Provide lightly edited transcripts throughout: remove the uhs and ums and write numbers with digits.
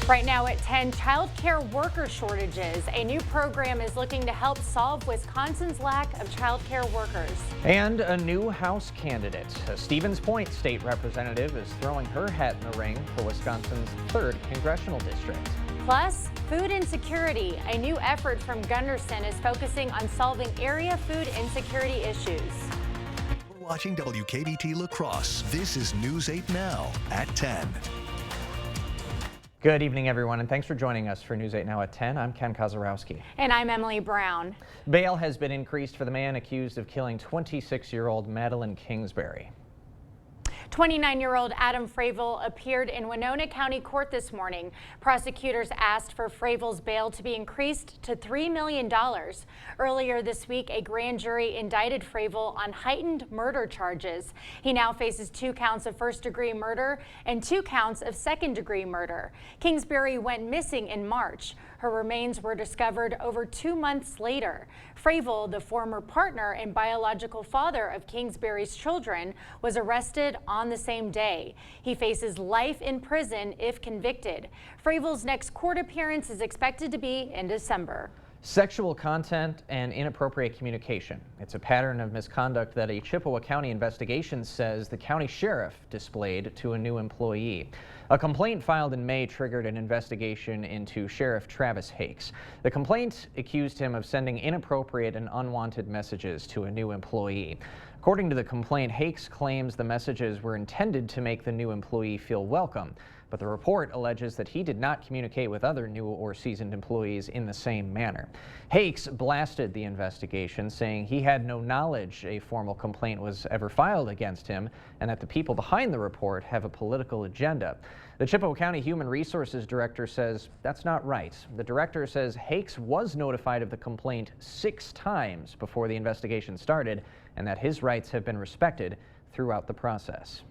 Right now at 10, child care worker shortages. A new program is looking to help solve Wisconsin's lack of child care workers. And a new House candidate. A Stevens Point state representative is throwing her hat in the ring for Wisconsin's 3rd congressional district. Plus, food insecurity. A new effort from Gunderson is focusing on solving area food insecurity issues. We're watching WKBT La Crosse. This is News 8 Now at 10. Good evening, everyone, and thanks for joining us for News 8 Now at 10. I'm Ken Kozarowski. And I'm Emily Brown. Bail has been increased for the man accused of killing 26-year-old Madeline Kingsbury. 29-year-old Adam Fravel appeared in Winona County Court this morning. Prosecutors asked for Fravel's bail to be increased to $3 million. Earlier this week, a grand jury indicted Fravel on heightened murder charges. He now faces 2 counts of first-degree murder and 2 counts of second-degree murder. Kingsbury went missing in March. Her remains were discovered over 2 months later. Fravel, the former partner and biological father of Kingsbury's children, was arrested on the same day. He faces life in prison if convicted. Fravel's next court appearance is expected to be in December. Sexual content and inappropriate communication. It's a pattern of misconduct that a Chippewa County investigation says the county sheriff displayed to a new employee. A complaint filed in May triggered an investigation into Sheriff Travis Hakes. The complaint accused him of sending inappropriate and unwanted messages to a new employee. According to the complaint, Hakes claims the messages were intended to make the new employee feel welcome. But the report alleges that he did not communicate with other new or seasoned employees in the same manner. Hakes blasted the investigation, saying he had no knowledge a formal complaint was ever filed against him and that the people behind the report have a political agenda. The Chippewa County Human Resources Director says that's not right. The director says Hakes was notified of the complaint 6 times before the investigation started and that his rights have been respected throughout the process.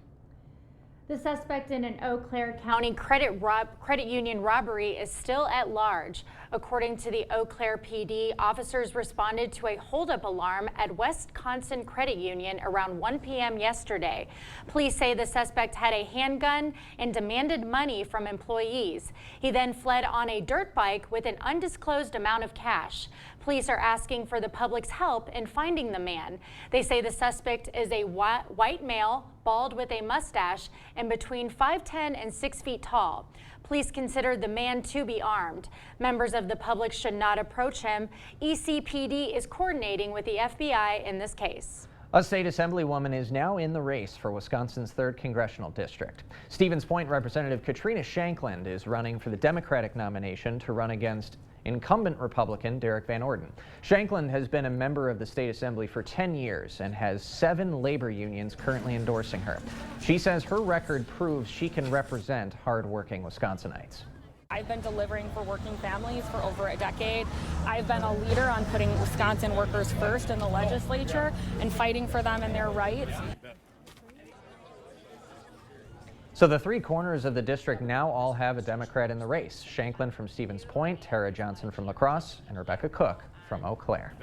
The suspect in an Eau Claire County credit union robbery is still at large. According to the Eau Claire PD, officers responded to a holdup alarm at Wisconsin Credit Union around 1 p.m. yesterday. Police say the suspect had a handgun and demanded money from employees. He then fled on a dirt bike with an undisclosed amount of cash. Police are asking for the public's help in finding the man. They say the suspect is a white male, bald with a mustache, and between 5'10" and 6 feet tall. Police consider the man to be armed. Members of the public should not approach him. ECPD is coordinating with the FBI in this case. A state assemblywoman is now in the race for Wisconsin's 3rd congressional district. Stevens Point Representative Katrina Shankland is running for the Democratic nomination to run against incumbent Republican Derek Van Orden. Shankland has been a member of the state assembly for 10 years and has 7 labor unions currently endorsing her. She says her record proves she can represent hard-working Wisconsinites. I've been delivering for working families for over a decade. I've been a leader on putting Wisconsin workers first in the legislature and fighting for them and their rights. So the 3 corners of the district now all have a Democrat in the race. Shankland from Stevens Point, Tara Johnson from La Crosse, and Rebecca Cook from Eau Claire.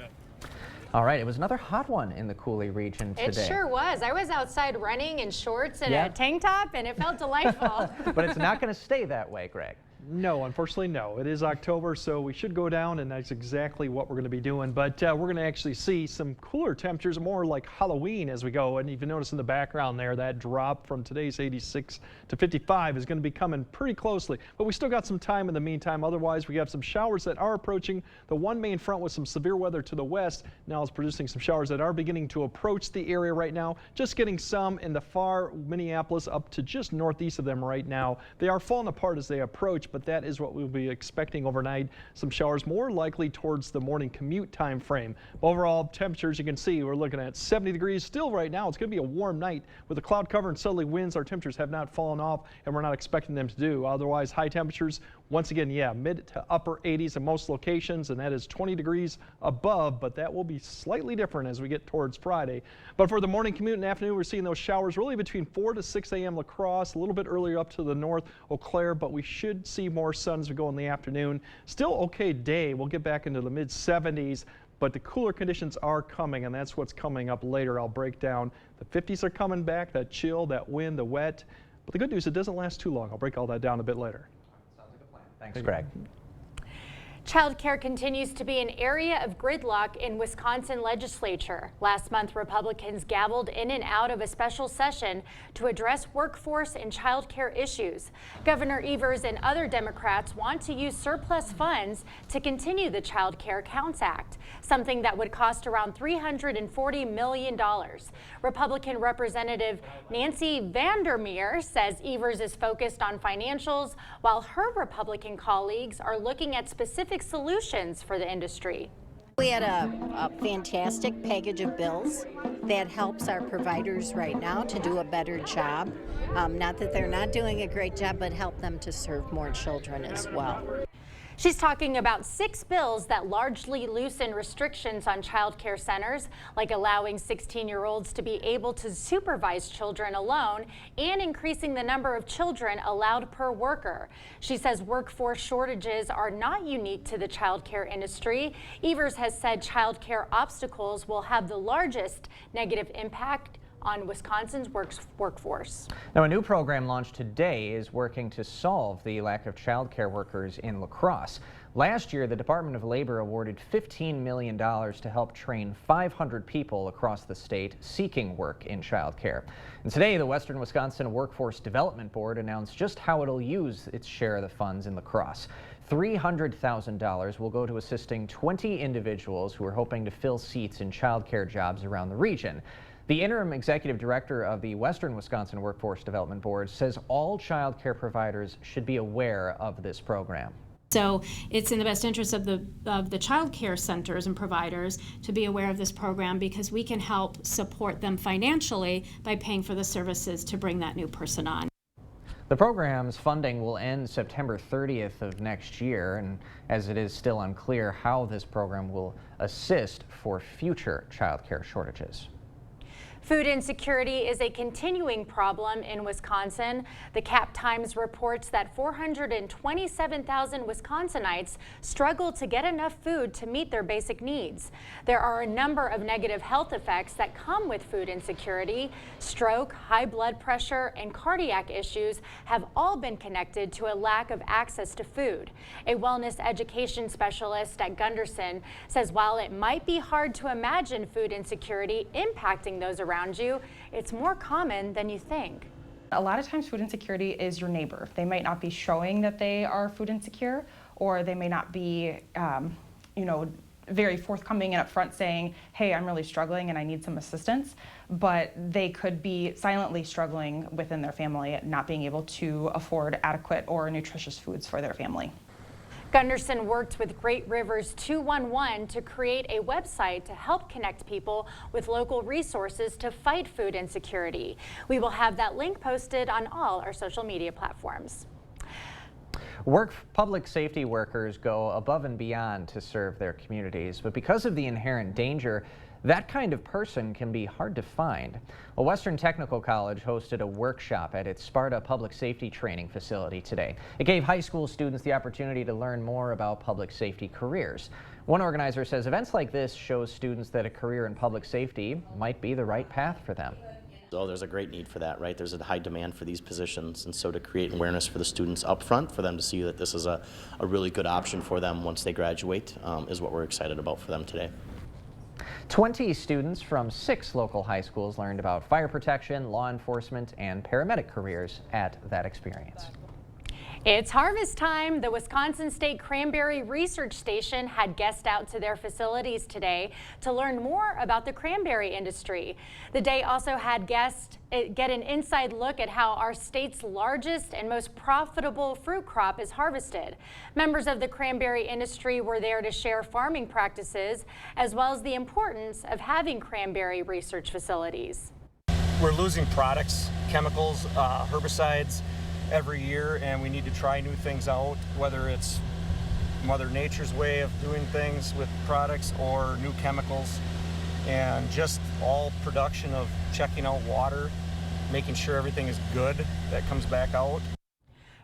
All right, it was another hot one in the Coulee region today. It sure was. I was outside running in shorts and a tank top, and it felt delightful. But it's not going to stay that way, Greg. No, unfortunately, no. It is October, so we should go down, and that's exactly what we're going to be doing. But we're going to actually see some cooler temperatures, more like Halloween as we go. And if you notice in the background there, that drop from today's 86 to 55 is going to be coming pretty closely. But we still got some time in the meantime. Otherwise, we have some showers that are approaching. The one main front with some severe weather to the west now is producing some showers that are beginning to approach the area right now. Just getting some in the far Minneapolis up to just northeast of them right now. They are falling apart as they approach, but that is what we'll be expecting overnight. Some showers more likely towards the morning commute time frame. Overall temperatures, you can see we're looking at 70 degrees still right now. It's going to be a warm night with the cloud cover and southerly winds. Our temperatures have not fallen off, and we're not expecting them to do. Otherwise, high temperatures once again, mid to upper 80s in most locations, and that is 20 degrees above, but that will be slightly different as we get towards Friday. But for the morning commute and afternoon, we're seeing those showers really between 4 to 6 a.m. La Crosse, a little bit earlier up to the north, Eau Claire, but we should see more sun as we go in the afternoon. Still okay day. We'll get back into the mid 70s. But the cooler conditions are coming, and that's what's coming up later. I'll break down. The 50s are coming back, that chill, that wind, the wet. But the good news, it doesn't last too long. I'll break all that down a bit later. Sounds like a plan. Thanks, Greg. Childcare continues to be an area of gridlock in Wisconsin legislature. Last month, Republicans gavelled in and out of a special session to address workforce and childcare issues. Governor Evers and other Democrats want to use surplus funds to continue the Child Care Counts Act, something that would cost around $340 million. Republican Representative Nancy Vandermeer says Evers is focused on financials, while her Republican colleagues are looking at specific solutions for the industry. We had a fantastic package of bills that helps our providers right now to do a better job. Not that they're not doing a great job, but help them to serve more children as well. She's talking about 6 bills that largely loosen restrictions on child care centers, like allowing 16-year-olds to be able to supervise children alone and increasing the number of children allowed per worker. She says workforce shortages are not unique to the child care industry. Evers has said child care obstacles will have the largest negative impact on Wisconsin's workforce. Now, a new program launched today is working to solve the lack of child care workers in La Crosse. Last year, the Department of Labor awarded $15 million to help train 500 people across the state seeking work in child care. And today, the Western Wisconsin Workforce Development Board announced just how it'll use its share of the funds in La Crosse. $300,000 will go to assisting 20 individuals who are hoping to fill seats in child care jobs around the region. The interim executive director of the Western Wisconsin Workforce Development Board says all child care providers should be aware of this program. So it's in the best interest of the child care centers and providers to be aware of this program, because we can help support them financially by paying for the services to bring that new person on. The program's funding will end September 30th of next year, and as it is still unclear how this program will assist for future child care shortages. Food insecurity is a continuing problem in Wisconsin. The Cap Times reports that 427,000 Wisconsinites struggle to get enough food to meet their basic needs. There are a number of negative health effects that come with food insecurity. Stroke, high blood pressure, and cardiac issues have all been connected to a lack of access to food. A wellness education specialist at Gunderson says while it might be hard to imagine food insecurity impacting those around you, it's more common than you think. A lot of times food insecurity is your neighbor. They might not be showing that they are food insecure, or they may not be, very forthcoming and upfront saying, hey, I'm really struggling and I need some assistance, but they could be silently struggling within their family, not being able to afford adequate or nutritious foods for their family. Gunderson worked with Great Rivers 211 to create a website to help connect people with local resources to fight food insecurity. We will have that link posted on all our social media platforms. Public safety workers go above and beyond to serve their communities, but because of the inherent danger, that kind of person can be hard to find. A Western Technical College hosted a workshop at its Sparta Public Safety Training Facility today. It gave high school students the opportunity to learn more about public safety careers. One organizer says events like this shows students that a career in public safety might be the right path for them. So there's a great need for that, right? There's a high demand for these positions, and so to create awareness for the students up front, for them to see that this is a really good option for them once they graduate, is what we're excited about for them today. 20 students from 6 local high schools learned about fire protection, law enforcement, and paramedic careers at that experience. It's harvest time. The Wisconsin State Cranberry Research Station had guests out to their facilities today to learn more about the cranberry industry. The day also had guests get an inside look at how our state's largest and most profitable fruit crop is harvested. Members of the cranberry industry were there to share farming practices, as well as the importance of having cranberry research facilities. We're losing products, chemicals, herbicides every year, and we need to try new things out, whether it's Mother Nature's way of doing things with products or new chemicals, and just all production of checking out water, making sure everything is good that comes back out.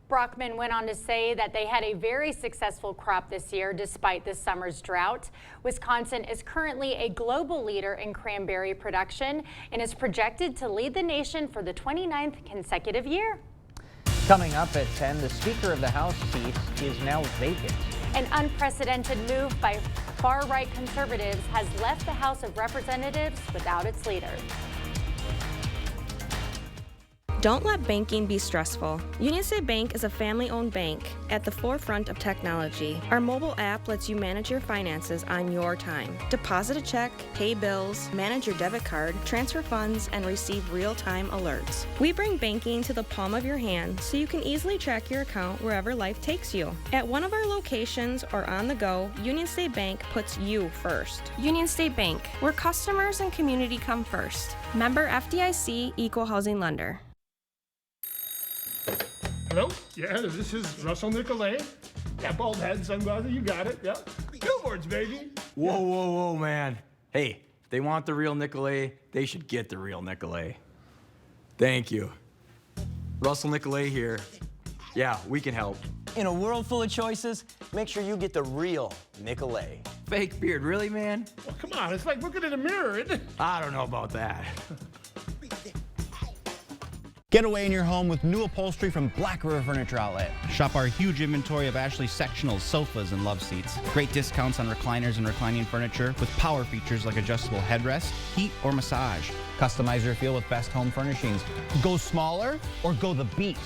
Brockman went on to say that they had a very successful crop this year despite this summer's drought. Wisconsin is currently a global leader in cranberry production and is projected to lead the nation for the 29th consecutive year. Coming up at 10, the Speaker of the House seat is now vacant. An unprecedented move by far-right conservatives has left the House of Representatives without its leader. Don't let banking be stressful. Union State Bank is a family-owned bank at the forefront of technology. Our mobile app lets you manage your finances on your time. Deposit a check, pay bills, manage your debit card, transfer funds, and receive real-time alerts. We bring banking to the palm of your hand so you can easily track your account wherever life takes you. At one of our locations or on the go, Union State Bank puts you first. Union State Bank, where customers and community come first. Member FDIC, Equal Housing Lender. Hello? Yeah, this is Russell Nicolay. Yeah, bald head, sunglasses, you got it. Yeah. Billboards, baby. Whoa, whoa, whoa, man. Hey, if they want the real Nicolay, they should get the real Nicolay. Thank you. Russell Nicolay here. Yeah, we can help. In a world full of choices, make sure you get the real Nicolay. Fake beard, really, man? Well, come on, it's like looking in a mirror, isn't it? I don't know about that. Get away in your home with new upholstery from Black River Furniture Outlet. Shop our huge inventory of Ashley sectionals, sofas, and love seats. Great discounts on recliners and reclining furniture with power features like adjustable headrest, heat, or massage. Customize your feel with best home furnishings. Go smaller or go the beast.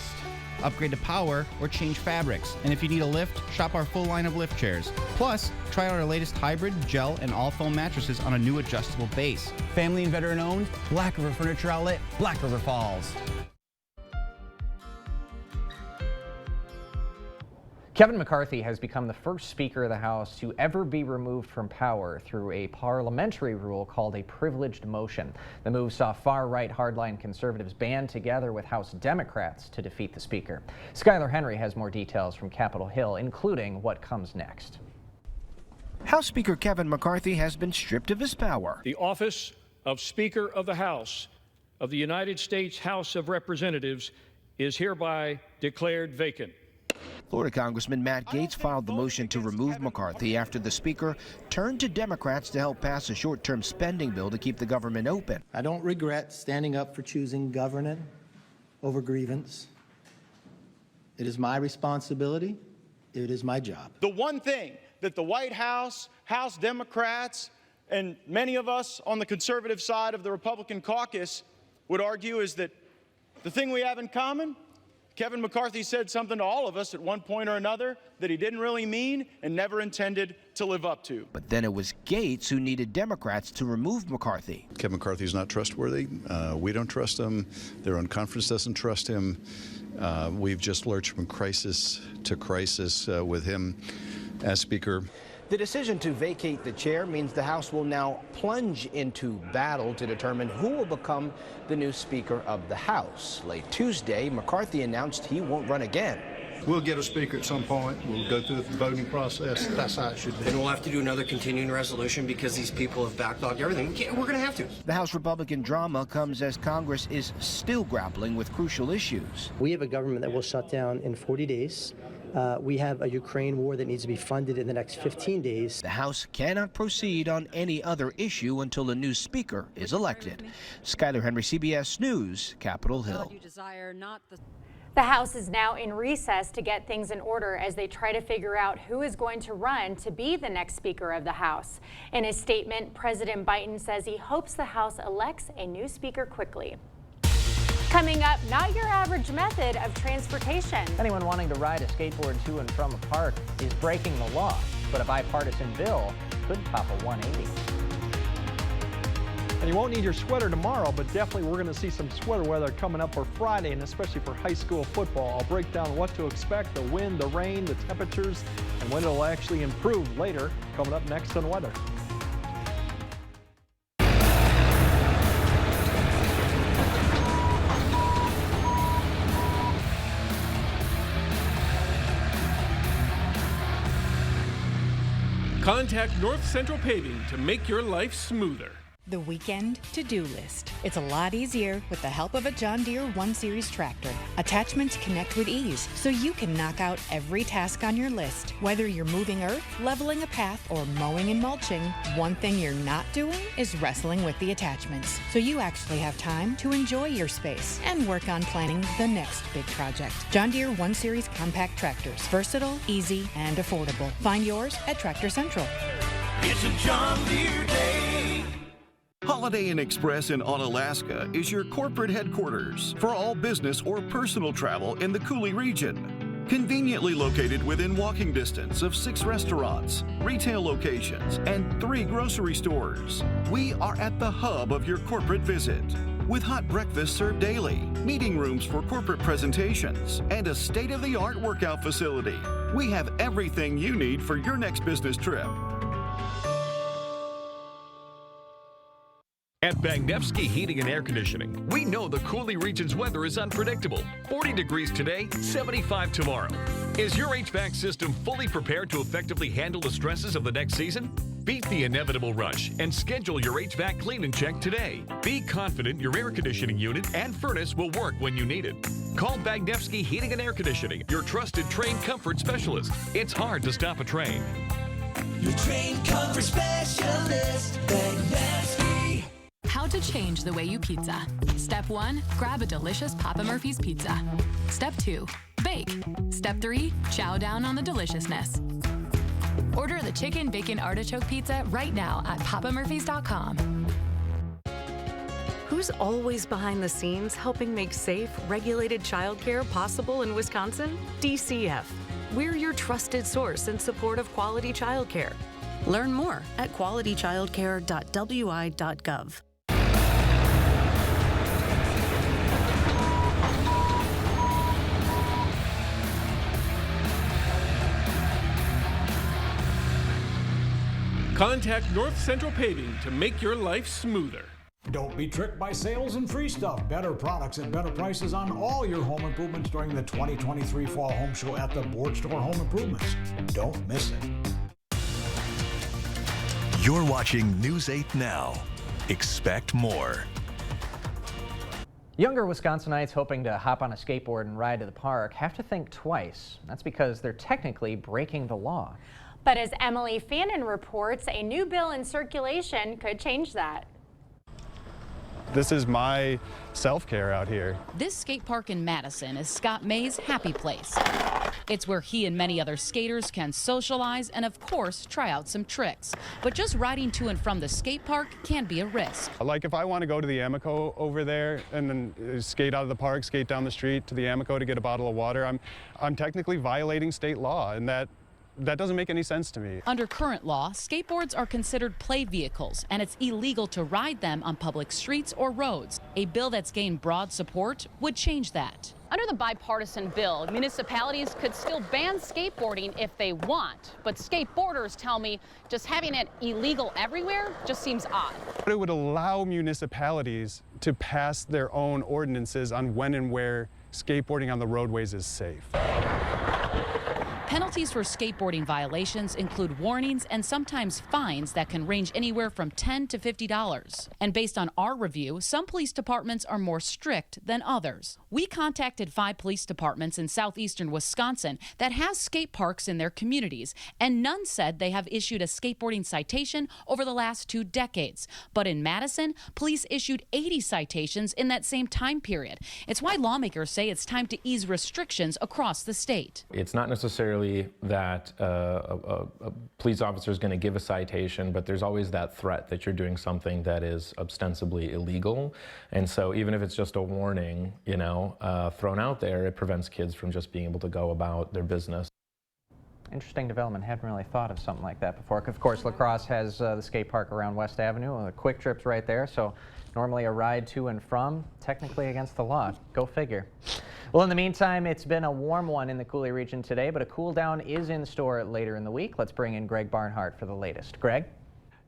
Upgrade to power or change fabrics. And if you need a lift, shop our full line of lift chairs. Plus, try out our latest hybrid, gel, and all foam mattresses on a new adjustable base. Family and veteran owned, Black River Furniture Outlet, Black River Falls. Kevin McCarthy has become the first Speaker of the House to ever be removed from power through a parliamentary rule called a privileged motion. The move saw far-right hardline conservatives band together with House Democrats to defeat the Speaker. Skylar Henry has more details from Capitol Hill, including what comes next. House Speaker Kevin McCarthy has been stripped of his power. The office of Speaker of the House of the United States House of Representatives is hereby declared vacant. Florida Congressman Matt Gaetz filed the motion to remove McCarthy after the Speaker turned to Democrats to help pass a short-term spending bill to keep the government open. I don't regret standing up for choosing governance over grievance. It is my responsibility. It is my job. The one thing that the White House, House Democrats, and many of us on the conservative side of the Republican caucus would argue is that the thing we have in common, Kevin McCarthy said something to all of us at one point or another that he didn't really mean and never intended to live up to. But then it was Gaetz who needed Democrats to remove McCarthy. Kevin McCarthy's not trustworthy. We don't trust him. Their own conference doesn't trust him. We've just lurched from crisis to crisis with him as Speaker. The decision to vacate the chair means the House will now plunge into battle to determine who will become the new Speaker of the House. Late Tuesday, McCarthy announced he won't run again. We'll get a speaker at some point. We'll go through the voting process. That's how it should be. And we'll have to do another continuing resolution because these people have backlogged everything. We're going to have to. The House Republican drama comes as Congress is still grappling with crucial issues. We have a government that will shut down in 40 days. We have a Ukraine war that needs to be funded in the next 15 days. The House cannot proceed on any other issue until a new Speaker is elected. Skylar Henry, CBS News, Capitol Hill. The House is now in recess to get things in order as they try to figure out who is going to run to be the next Speaker of the House. In his statement, President Biden says he hopes the House elects a new Speaker quickly. Coming up, not your average method of transportation. Anyone wanting to ride a skateboard to and from a park is breaking the law, but a bipartisan bill could pop a 180. And you won't need your sweater tomorrow, but definitely we're going to see some sweater weather coming up for Friday, and especially for high school football. I'll break down what to expect, the wind, the rain, the temperatures, and when it'll actually improve later, coming up next on weather. Contact North Central Paving to make your life smoother. The weekend to-do list. It's a lot easier with the help of a John Deere 1 Series tractor. Attachments connect with ease, so you can knock out every task on your list. Whether you're moving earth, leveling a path, or mowing and mulching, one thing you're not doing is wrestling with the attachments. So you actually have time to enjoy your space and work on planning the next big project. John Deere 1 Series compact tractors. Versatile, easy, and affordable. Find yours at Tractor Central. It's a John Deere day. Holiday Inn Express in Onalaska is your corporate headquarters for all business or personal travel in the Coulee region. Conveniently located within walking distance of 6 restaurants, retail locations, and 3 grocery stores. We are at the hub of your corporate visit. With hot breakfast served daily, meeting rooms for corporate presentations, and a state-of-the-art workout facility. We have everything you need for your next business trip. At Bagnevsky Heating and Air Conditioning, we know the Coulee region's weather is unpredictable. 40 degrees today, 75 tomorrow. Is your HVAC system fully prepared to effectively handle the stresses of the next season? Beat the inevitable rush and schedule your HVAC clean and check today. Be confident your air conditioning unit and furnace will work when you need it. Call Bagnevsky Heating and Air Conditioning, your trusted Trane comfort specialist. It's hard to stop a Trane. Your Trane comfort specialist, Bagnevsky. How to change the way you pizza. Step 1, grab a delicious Papa Murphy's pizza. Step 2, bake. Step 3, chow down on the deliciousness. Order the chicken bacon artichoke pizza right now at papamurphys.com. Who's always behind the scenes helping make safe, regulated childcare possible in Wisconsin? DCF. We're your trusted source in support of quality childcare. Learn more at qualitychildcare.wi.gov. Contact North Central Paving to make your life smoother. Don't be tricked by sales and free stuff. Better products at better prices on all your home improvements during the 2023 Fall Home Show at the Board Store Home Improvements. Don't miss it. You're watching News 8 Now. Expect more. Younger Wisconsinites hoping to hop on a skateboard and ride to the park have to think twice. That's because they're technically breaking the law. But as Emily Fannin reports, a new bill in circulation could change that. This is my self-care out here. This skate park in Madison is Scott May's happy place. It's where he and many other skaters can socialize and, of course, try out some tricks. But just riding to and from the skate park can be a risk. Like if I want to go to the Amoco over there and then skate out of the park, skate down the street to the Amoco to get a bottle of water, I'm technically violating state law, and that doesn't make any sense to me. Under current law, skateboards are considered play vehicles, and it's illegal to ride them on public streets or roads. A bill that's gained broad support would change that. Under the bipartisan bill, municipalities could still ban skateboarding if they want, but skateboarders tell me just having it illegal everywhere just seems odd. It would allow municipalities to pass their own ordinances on when and where skateboarding on the roadways is safe. Penalties for skateboarding violations include warnings and sometimes fines that can range anywhere from $10 to $50. And based on our review, some police departments are more strict than others. We contacted 5 police departments in southeastern Wisconsin that have skate parks in their communities, and none said they have issued a skateboarding citation over the last 2 decades. But in Madison, police issued 80 citations in that same time period. It's why lawmakers say it's time to ease restrictions across the state. It's not necessarily that a police officer is going to give a citation, but there's always that threat that you're doing something that is ostensibly illegal. And so even if it's just a warning, thrown out there, it prevents kids from just being able to go about their business. Interesting development. Hadn't really thought of something like that before. Of course, La Crosse has the skate park around West Avenue. Quick Trip's right there, so normally a ride to and from, technically against the law. Go figure. Well, in the meantime, it's been a warm one in the Coulee region today, but a cool down is in store later in the week. Let's bring in Greg Barnhart for the latest. Greg?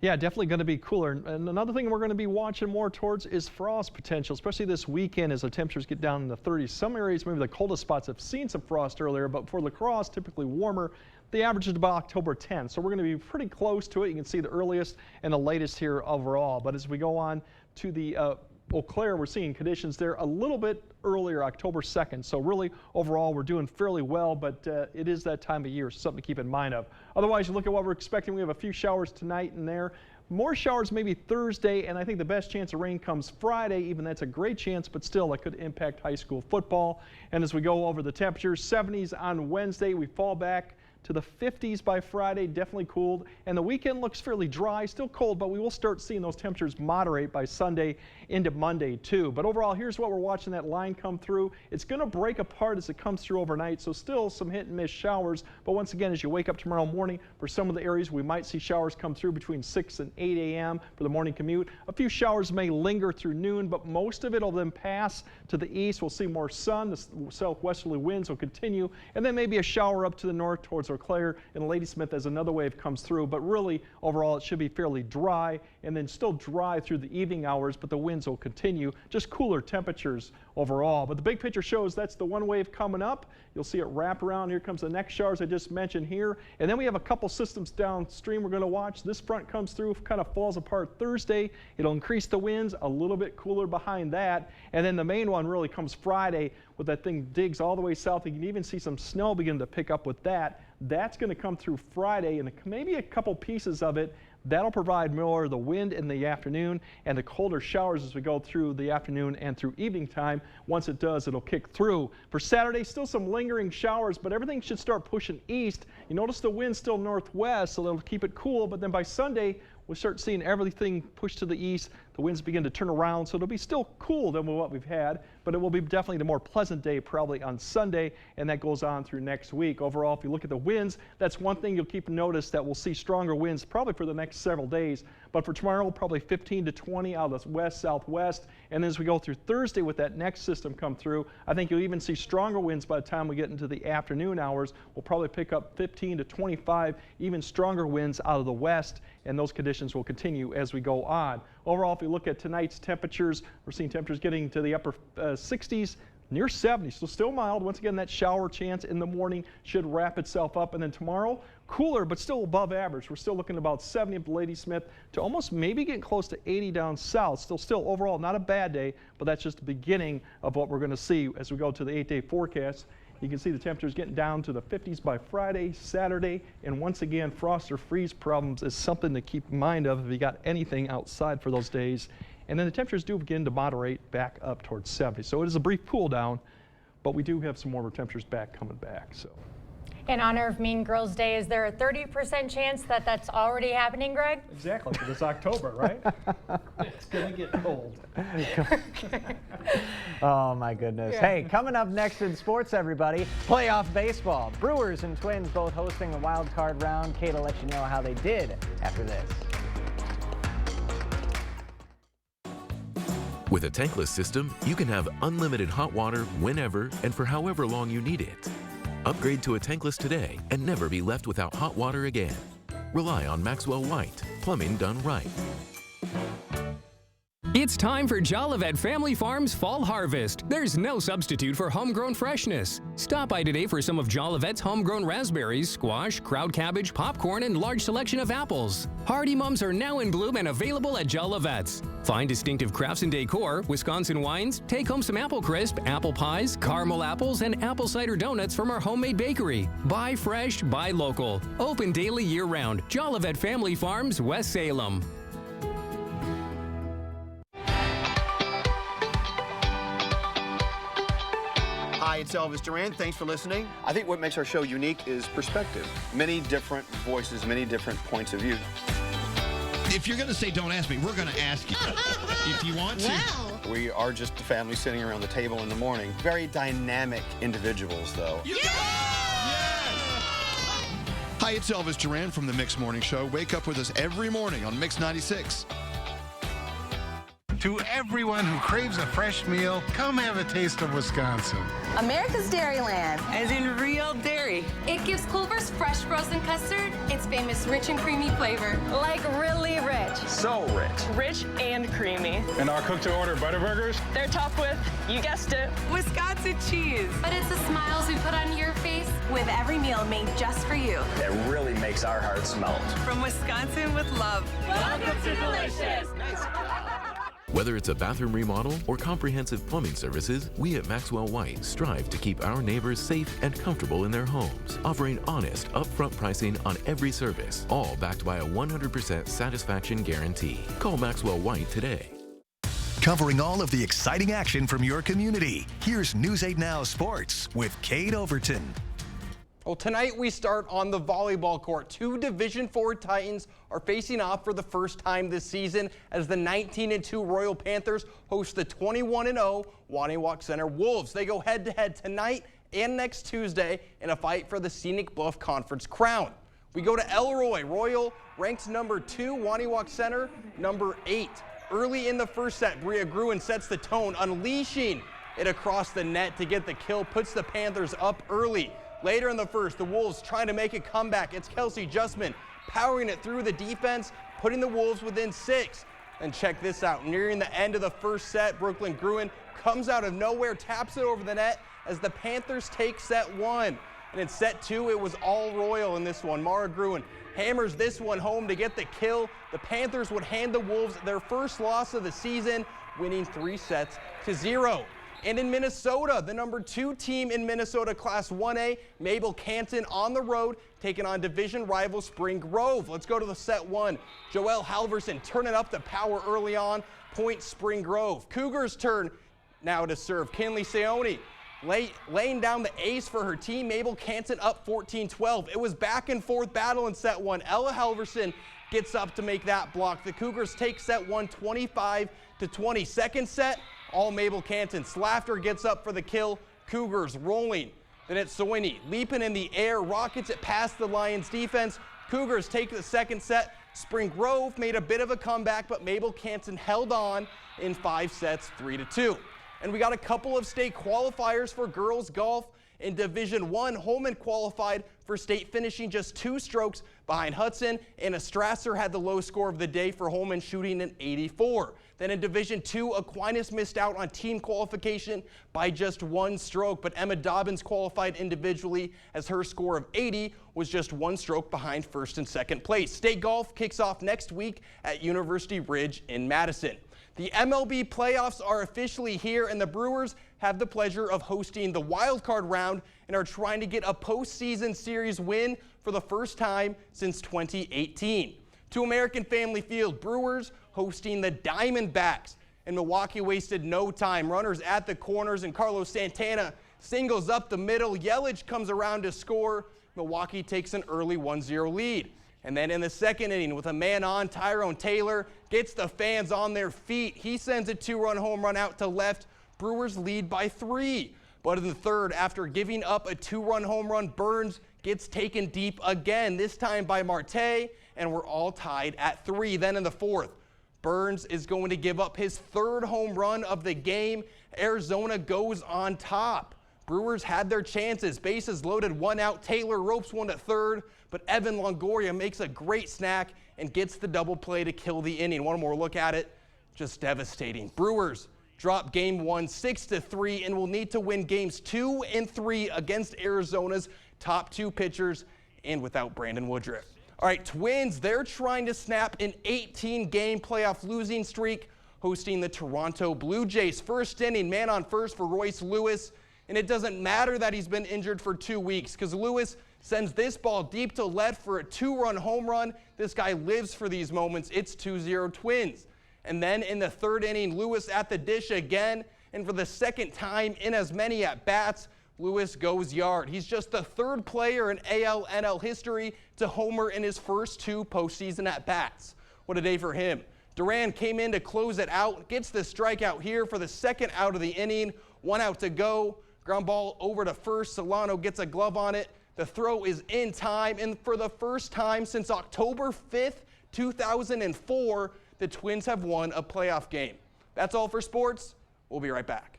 Yeah, definitely going to be cooler. And another thing we're going to be watching more towards is frost potential, especially this weekend as the temperatures get down in the 30s. Some areas, maybe the coldest spots, have seen some frost earlier, but for La Crosse, typically warmer. The average is about October 10th, so we're going to be pretty close to it. You can see the earliest and the latest here overall. But as we go on to the Eau Claire, we're seeing conditions there a little bit earlier, October 2nd. So really, overall, we're doing fairly well, but it is that time of year, so something to keep in mind of. Otherwise, you look at what we're expecting. We have a few showers tonight and there. More showers maybe Thursday, and I think the best chance of rain comes Friday. Even that's a great chance, but still, that could impact high school football. And as we go over the temperatures, 70s on Wednesday, we fall back to the 50s by Friday, definitely cooled. And the weekend looks fairly dry, still cold, but we will start seeing those temperatures moderate by Sunday into Monday too. But overall, here's what we're watching that line come through. It's going to break apart as it comes through overnight, so still some hit and miss showers. But once again, as you wake up tomorrow morning, for some of the areas, we might see showers come through between 6 and 8 a.m. for the morning commute. A few showers may linger through noon, but most of it will then pass to the east. We'll see more sun. The southwesterly winds will continue, and then maybe a shower up to the north towards Eau Claire and Ladysmith as another wave comes through. But really, overall, it should be fairly dry, and then still dry through the evening hours, but the winds will continue. Just cooler temperatures overall. But the big picture shows that's the one wave coming up. You'll see it wrap around. Here comes the next showers I just mentioned here. And then we have a couple systems downstream we're going to watch. This front comes through, kind of falls apart Thursday. It'll increase the winds, a little bit cooler behind that. And then the main one really comes Friday with that thing digs all the way south. You can even see some snow begin to pick up with that. That's going to come through Friday, and maybe a couple pieces of it. That'll provide more of the wind in the afternoon and the colder showers as we go through the afternoon and through evening time. Once it does, it'll kick through. For Saturday, still some lingering showers, but everything should start pushing east. You notice the wind's still northwest, so that'll keep it cool. But then by Sunday, we'll start seeing everything push to the east. The winds begin to turn around, so it'll be still cool than what we've had, but it will be definitely the more pleasant day probably on Sunday, and that goes on through next week. Overall, if you look at the winds, that's one thing you'll keep notice, that we'll see stronger winds probably for the next several days. But for tomorrow, probably 15 to 20 out of the west, southwest. And then as we go through Thursday with that next system come through, I think you'll even see stronger winds by the time we get into the afternoon hours. We'll probably pick up 15 to 25, even stronger winds out of the west, and those conditions will continue as we go on. Overall, if you look at tonight's temperatures, we're seeing temperatures getting to the upper 60s, near 70, so still mild. Once again, that shower chance in the morning should wrap itself up. And then tomorrow, cooler, but still above average. We're still looking about 70 up to Ladysmith to almost maybe getting close to 80 down south. Still overall not a bad day, but that's just the beginning of what we're going to see as we go to the 8-day forecast. You can see the temperatures getting down to the 50s by Friday, Saturday, and once again, frost or freeze problems is something to keep in mind of if you got anything outside for those days. And then the temperatures do begin to moderate back up towards 70. So it is a brief cool down, but we do have some warmer temperatures coming back. So. In honor of Mean Girls Day, is there a 30% chance that that's already happening, Greg? Exactly, because it's October, right? It's going to get cold. Oh, my goodness. Yeah. Hey, coming up next in sports, everybody, playoff baseball. Brewers and Twins both hosting a wild card round. Kate will let you know how they did after this. With a tankless system, you can have unlimited hot water whenever and for however long you need it. Upgrade to a tankless today and never be left without hot water again. Rely on Maxwell White, plumbing done right. It's time for Jolivet Family Farms Fall Harvest. There's no substitute for homegrown freshness. Stop by today for some of Jolivet's homegrown raspberries, squash, crowd cabbage, popcorn, and large selection of apples. Hardy Mums are now in bloom and available at Jolivet's. Find distinctive crafts and decor, Wisconsin wines, take home some apple crisp, apple pies, caramel apples, and apple cider donuts from our homemade bakery. Buy fresh, buy local. Open daily year-round. Jolivet Family Farms, West Salem. Hi, it's Elvis Duran. Thanks for listening. I think what makes our show unique is perspective. Many different voices, many different points of view. If you're going to say don't ask me, we're going to ask you. If you want to. Wow. We are just a family sitting around the table in the morning. Very dynamic individuals, though. Yeah! Hi, it's Elvis Duran from the Mix Morning Show. Wake up with us every morning on Mix 96. To everyone who craves a fresh meal, come have a taste of Wisconsin. America's Dairyland. As in real dairy. Bakery. It gives Culver's fresh frozen custard its famous rich and creamy flavor. Like really rich. So rich. Rich and creamy. And our cook-to-order Butterburgers? They're topped with, you guessed it, Wisconsin cheese. But it's the smiles we put on your face with every meal made just for you. That really makes our hearts melt. From Wisconsin with love. Welcome to Delicious. Whether it's a bathroom remodel or comprehensive plumbing services, we at Maxwell White strive to keep our neighbors safe and comfortable in their homes, offering honest, upfront pricing on every service, all backed by a 100% satisfaction guarantee. Call Maxwell White today. Covering all of the exciting action from your community, here's News 8 Now Sports with Kate Overton. Well, tonight we start on the volleyball court. Two Division IV Titans are facing off for the first time this season as the 19-2 Royal Panthers host the 21-0 Waneewoc Center Wolves. They go head-to-head tonight and next Tuesday in a fight for the Scenic Bluff Conference crown. We go to Elroy. Royal ranks number 2, Waneewoc Center number 8. Early in the first set, Bria Gruen sets the tone, unleashing it across the net to get the kill, puts the Panthers up early. Later in the first, the Wolves trying to make a comeback. It's Kelsey Justman powering it through the defense, putting the Wolves within 6. And check this out. Nearing the end of the first set, Brooklyn Gruen comes out of nowhere, taps it over the net as the Panthers take set 1. And in set 2, it was all Royal in this one. Mara Gruen hammers this one home to get the kill. The Panthers would hand the Wolves their first loss of the season, winning 3-0. And in Minnesota, the number 2 team in Minnesota Class 1A, Mabel Canton on the road, taking on division rival Spring Grove. Let's go to the set 1. Joelle Halverson turning up the power early on, point Spring Grove. Cougars turn now to serve. Kinley Seone laying down the ace for her team. Mabel Canton up 14-12. It was back and forth battle in set 1. Ella Halverson gets up to make that block. The Cougars take set 1 25-20. Second set, all Mabel Canton. Slafter gets up for the kill. Cougars rolling. Then it's Soini leaping in the air, rockets it past the Lions defense. Cougars take the second set. Spring Grove made a bit of a comeback, but Mabel Canton held on in 5 sets, 3-2. And we got a couple of state qualifiers for girls golf. In Division I, Holman qualified for state, finishing just 2 strokes behind Hudson. Anna Strasser had the low score of the day for Holman, shooting an 84. Then in Division II, Aquinas missed out on team qualification by just 1 stroke, but Emma Dobbins qualified individually as her score of 80 was just 1 stroke behind first and second place. State golf kicks off next week at University Ridge in Madison. The MLB playoffs are officially here, and the Brewers have the pleasure of hosting the wild card round and are trying to get a postseason series win for the first time since 2018. To American Family Field, Brewers hosting the Diamondbacks, and Milwaukee wasted no time. Runners at the corners, and Carlos Santana singles up the middle. Yelich comes around to score. Milwaukee takes an early 1-0 lead. And then in the second inning, with a man on, Tyrone Taylor gets the fans on their feet. He sends a 2-run home run out to left. Brewers lead by 3. But in the third, after giving up a 2-run home run, Burns gets taken deep again, this time by Marte, and we're all tied at 3. Then in the fourth, Burns is going to give up his 3rd home run of the game. Arizona goes on top. Brewers had their chances. Bases loaded, 1 out. Taylor ropes one at third, but Evan Longoria makes a great snack and gets the double play to kill the inning. One more look at it. Just devastating. Brewers drop game 1 6-3 and will need to win games 2 and 3 against Arizona's top 2 pitchers and without Brandon Woodruff. All right, Twins, they're trying to snap an 18-game playoff losing streak, hosting the Toronto Blue Jays. First inning, man on first for Royce Lewis. And it doesn't matter that he's been injured for 2 weeks, because Lewis sends this ball deep to left for a 2-run home run. This guy lives for these moments. It's 2-0 Twins. And then in the third inning, Lewis at the dish again. And for the second time in as many at-bats, Lewis goes yard. He's just the 3rd player in AL/NL history to homer in his first 2 postseason at-bats. What a day for him. Duran came in to close it out, gets the strikeout here for the 2nd out of the inning. 1 out to go. Ground ball over to first. Solano gets a glove on it. The throw is in time, and for the first time since October 5th, 2004, the Twins have won a playoff game. That's all for sports. We'll be right back.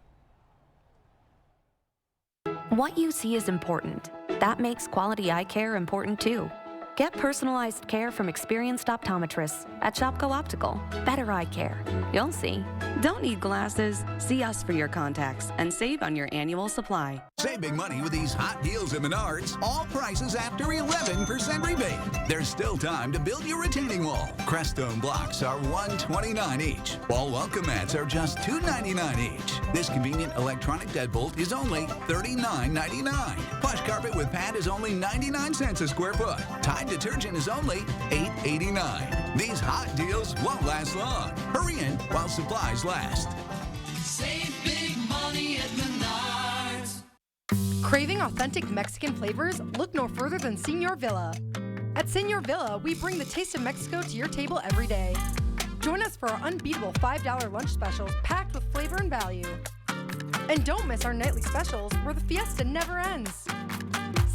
What you see is important. That makes quality eye care important too. Get personalized care from experienced optometrists at Shopko Optical. Better eye care. You'll see. Don't need glasses? See us for your contacts and save on your annual supply. Save big money with these hot deals at Menards. All prices after 11% rebate. There's still time to build your retaining wall. Crestone blocks are $129 each. Wall welcome mats are just $299 each. This convenient electronic deadbolt is only $39.99. Plush carpet with pad is only 99 cents a square foot. Tide detergent is only $8.89. These hot deals won't last long. Hurry in while supplies last. Save big money at Menards. Craving authentic Mexican flavors? Look no further than Señor Villa. At Señor Villa, we bring the taste of Mexico to your table every day. Join us for our unbeatable $5 lunch specials packed with flavor and value. And don't miss our nightly specials where the fiesta never ends.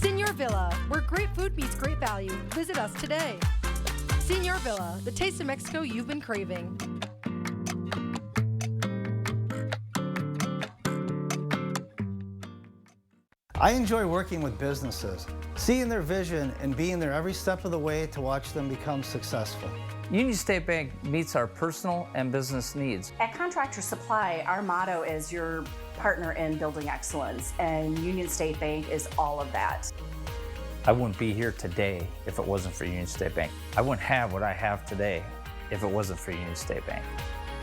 Señor Villa, where great food meets great value. Visit us today. Señor Villa, the taste of Mexico you've been craving. I enjoy working with businesses, seeing their vision and being there every step of the way to watch them become successful. Union State Bank meets our personal and business needs. At Contractor Supply, our motto is your partner in building excellence, and Union State Bank is all of that. I wouldn't be here today if it wasn't for Union State Bank. I wouldn't have what I have today if it wasn't for Union State Bank.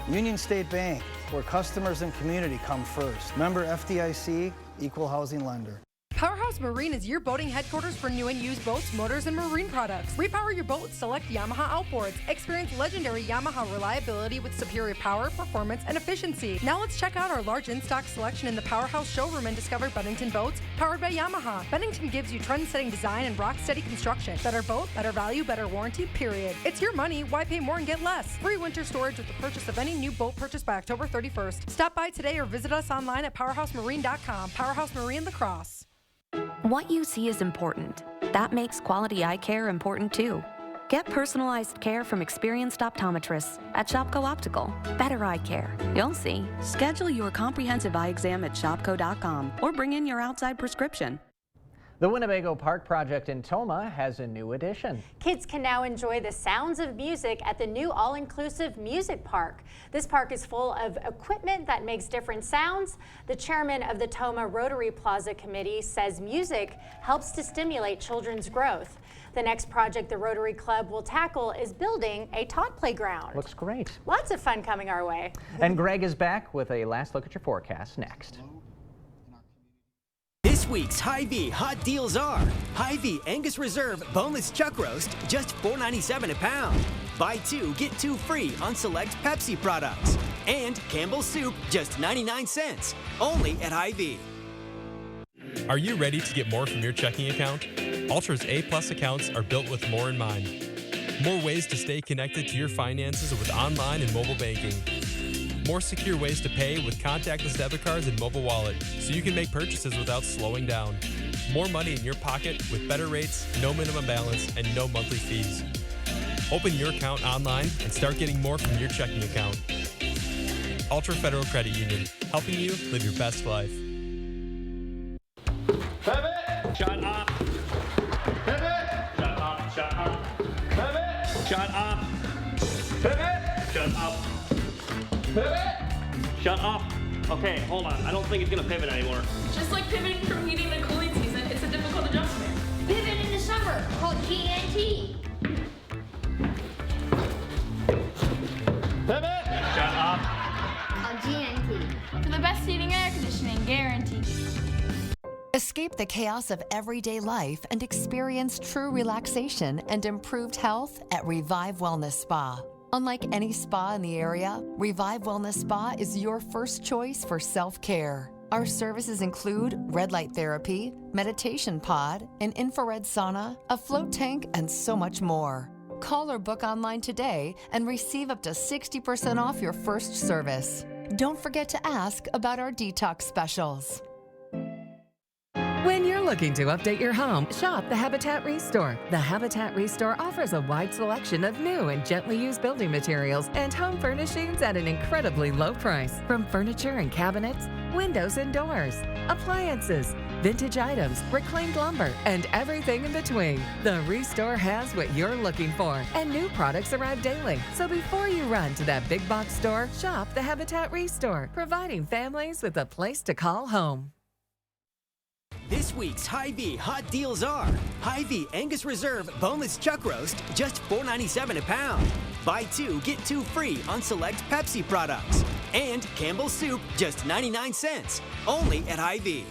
Union State Bank, where customers and community come first. Member FDIC, equal housing lender. Powerhouse Marine is your boating headquarters for new and used boats, motors, and marine products. Repower your boat with select Yamaha outboards. Experience legendary Yamaha reliability with superior power, performance, and efficiency. Now let's check out our large in-stock selection in the Powerhouse showroom and discover Bennington boats powered by Yamaha. Bennington gives you trend-setting design and rock-steady construction. Better boat, better value, better warranty, period. It's your money. Why pay more and get less? Free winter storage with the purchase of any new boat purchased by October 31st. Stop by today or visit us online at powerhousemarine.com. Powerhouse Marine La Crosse. What you see is important. That makes quality eye care important too. Get personalized care from experienced optometrists at Shopko Optical. Better eye care. You'll see. Schedule your comprehensive eye exam at shopko.com or bring in your outside prescription. The Winnebago Park project in Tomah has a new addition. Kids can now enjoy the sounds of music at the new all-inclusive music park. This park is full of equipment that makes different sounds. The chairman of the Tomah Rotary Plaza Committee says music helps to stimulate children's growth. The next project the Rotary Club will tackle is building a tot playground. Looks great. Lots of fun coming our way. And Greg is back with a last look at your forecast next. This week's Hy-Vee hot deals are Hy-Vee Angus Reserve Boneless Chuck Roast, just $4.97 a pound. Buy 2, get 2 free on select Pepsi products. And Campbell's Soup, just 99 cents. Only at Hy-Vee. Are you ready to get more from your checking account? Ultra's A+ accounts are built with more in mind. More ways to stay connected to your finances with online and mobile banking. More secure ways to pay with contactless debit cards and mobile wallet, so you can make purchases without slowing down. More money in your pocket with better rates, no minimum balance, and no monthly fees. Open your account online and start getting more from your checking account. Ultra Federal Credit Union, helping you live your best life. Pivot! Shut up! Pivot! Shut up! Shut up! Pivot! Shut up! Pivot! Shut up! Pivot! Shut up. Okay, hold on. I don't think it's gonna pivot anymore. Just like pivoting from heating to cooling season, it's a difficult adjustment. Pivot in the summer, called GNT. Pivot! Shut up. Called GNT. For the best heating and air conditioning, guaranteed. Escape the chaos of everyday life and experience true relaxation and improved health at Revive Wellness Spa. Unlike any spa in the area, Revive Wellness Spa is your first choice for self-care. Our services include red light therapy, meditation pod, an infrared sauna, a float tank, and so much more. Call or book online today and receive up to 60% off your first service. Don't forget to ask about our detox specials. When you're looking to update your home, shop the Habitat Restore. The Habitat Restore offers a wide selection of new and gently used building materials and home furnishings at an incredibly low price. From furniture and cabinets, windows and doors, appliances, vintage items, reclaimed lumber, and everything in between. The Restore has what you're looking for, and new products arrive daily. So before you run to that big box store, shop the Habitat Restore, providing families with a place to call home. This week's Hy-Vee hot deals are Hy-Vee Angus Reserve Boneless Chuck Roast, just $4.97 a pound. Buy 2, get 2 free on select Pepsi products. And Campbell's Soup, just 99 cents. Only at Hy-Vee.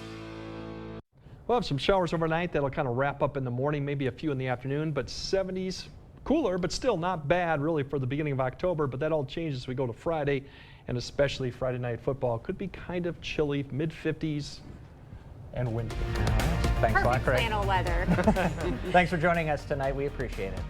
We'll have some showers overnight that'll kind of wrap up in the morning, maybe a few in the afternoon, but 70s, cooler, but still not bad really for the beginning of October. But that all changes as we go to Friday, and especially Friday night football. Could be kind of chilly, mid-50s. And windy. Thanks a lot, Craig. Flannel weather. Thanks for joining us tonight. We appreciate it.